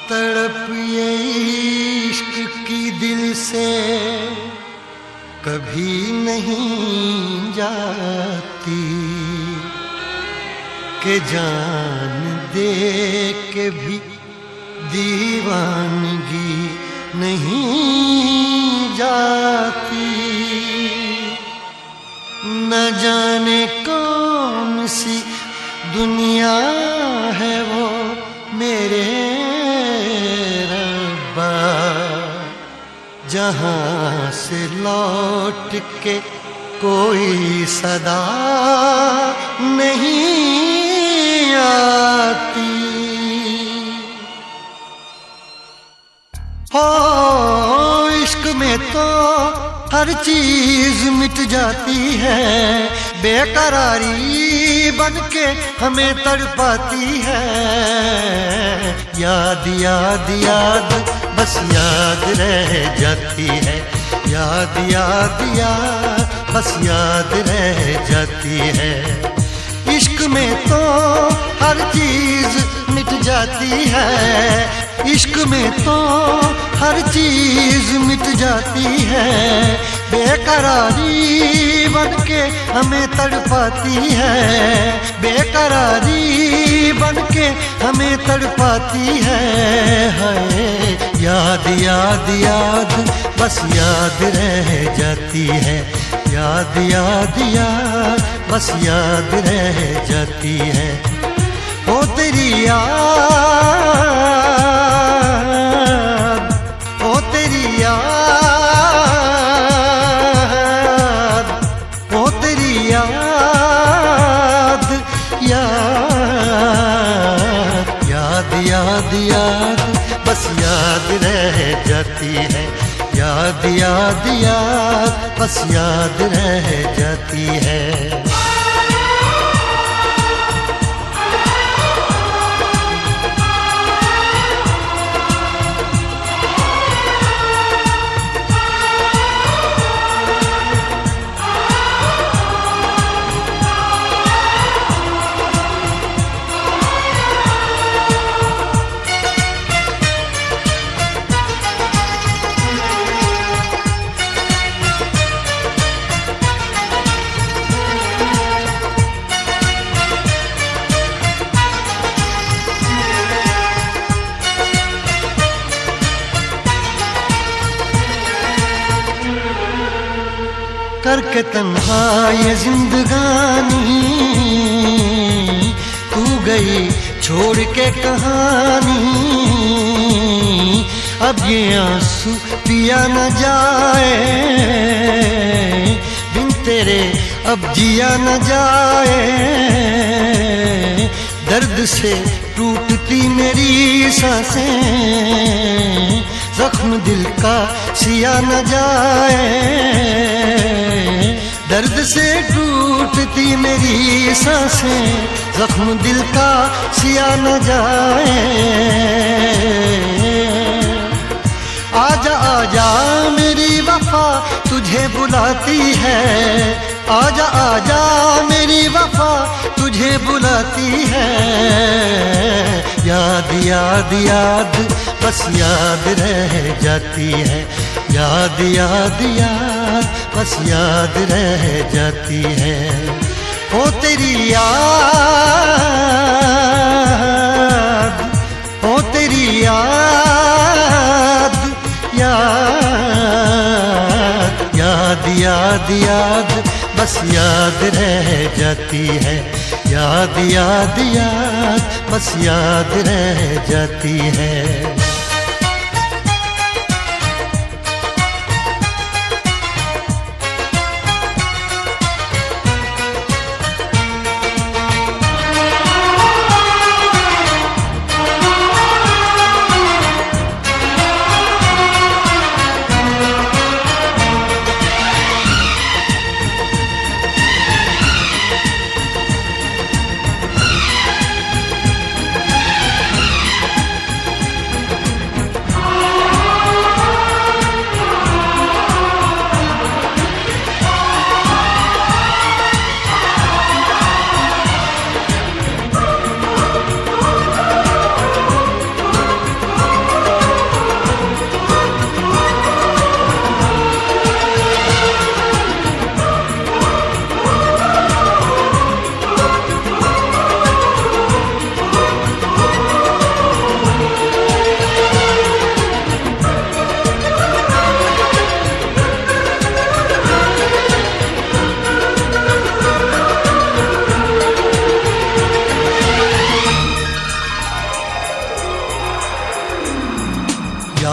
तड़प ये इश्क की दिल से कभी नहीं जाती कि जान दे के भी दीवानगी नहीं जाती। न जाने कौन सी दुनिया है वो मेरे रब्बा, जहाँ से लौट के कोई सदा नहीं आती। हो इश्क में तो हर चीज मिट जाती है, बेकरारी बन के हमें तड़पाती है। याद याद याद बस याद रह जाती है, याद याद याद बस याद रह जाती है। इश्क में तो हर चीज मिट जाती है, इश्क में तो हर चीज मिट जाती है। बेकरारी बन के हमें तड़पाती है, बेकरारी बन के हमें तड़पाती है। हाय याद याद याद बस याद रह जाती है, याद याद याद बस याद रह जाती है। ओ तेरी याद, ओ तेरी याद, ओ तेरी याद, याद याद याद याद बस याद रह जाती है, याद याद याद बस याद रह जाती है। करके तन्हा ये जिंदगानी तू गई छोड़ के कहानी। अब ये आंसू पिया न जाए बिन तेरे, अब जिया न जाए। दर्द से टूटती मेरी सांसें, जख्म दिल का सिया न जाए। दर्द से टूटती मेरी सांसें, जख्म दिल का सिया न जाए। आजा आजा मेरी वफा तुझे बुलाती है, आजा आजा मेरी वफा तुझे बुलाती है। याद याद याद बस याद रह जाती है, याद याद याद बस याद रह जाती है। ओ तेरी याद, ओ तेरी याद, याद याद याद याद बस याद रह जाती है, याद याद याद बस याद रह जाती है।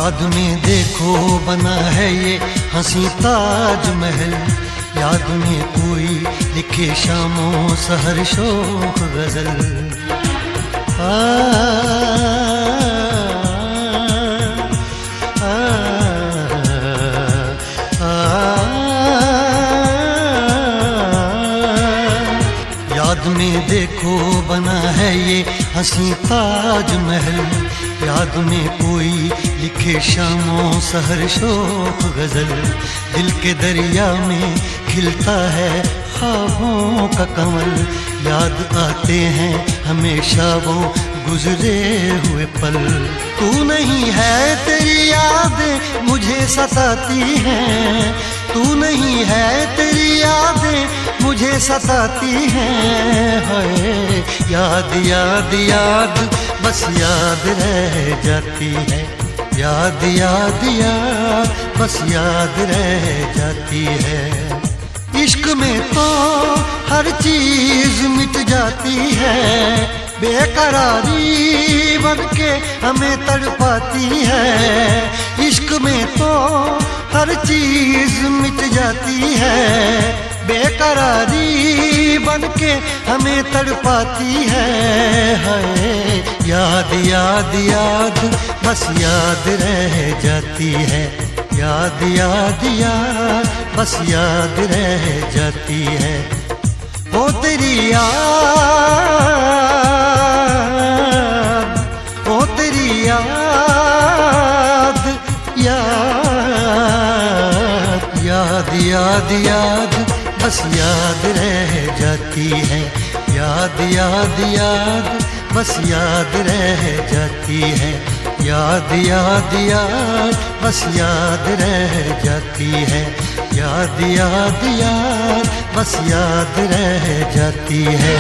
याद में देखो बना है ये हंसी ताजमहल, याद में कोई लिखे शामों सहर शोख गजल। याद में देखो बना है ये हंसी ताजमहल, याद में कोई लिखे शामों सहर शोख गजल। दिल के दरिया में खिलता है ख्वाबों का कमल, याद आते हैं हमेशा वो गुजरे हुए पल। तू नहीं है तेरी यादें मुझे सताती हैं, तू नहीं है तेरी यादें मुझे सताती हैं। हाय याद याद याद बस याद रह जाती है, याद याद याद बस याद रह जाती है। इश्क में तो हर चीज मिट जाती है, बेकरारी बन के हमें तड़पाती है। इश्क में तो हर चीज मिट जाती है, बेकरारी बन के हमें तड़पाती है। हाय याद याद याद बस याद रह जाती है, याद याद याद बस याद रह जाती है। वो तेरी याद, वो तेरी याद, याद याद याद याद बस याद रह जाती है, याद याद याद बस याद रह जाती है। याद याद याद बस याद रह जाती है, याद याद याद बस याद रह जाती है।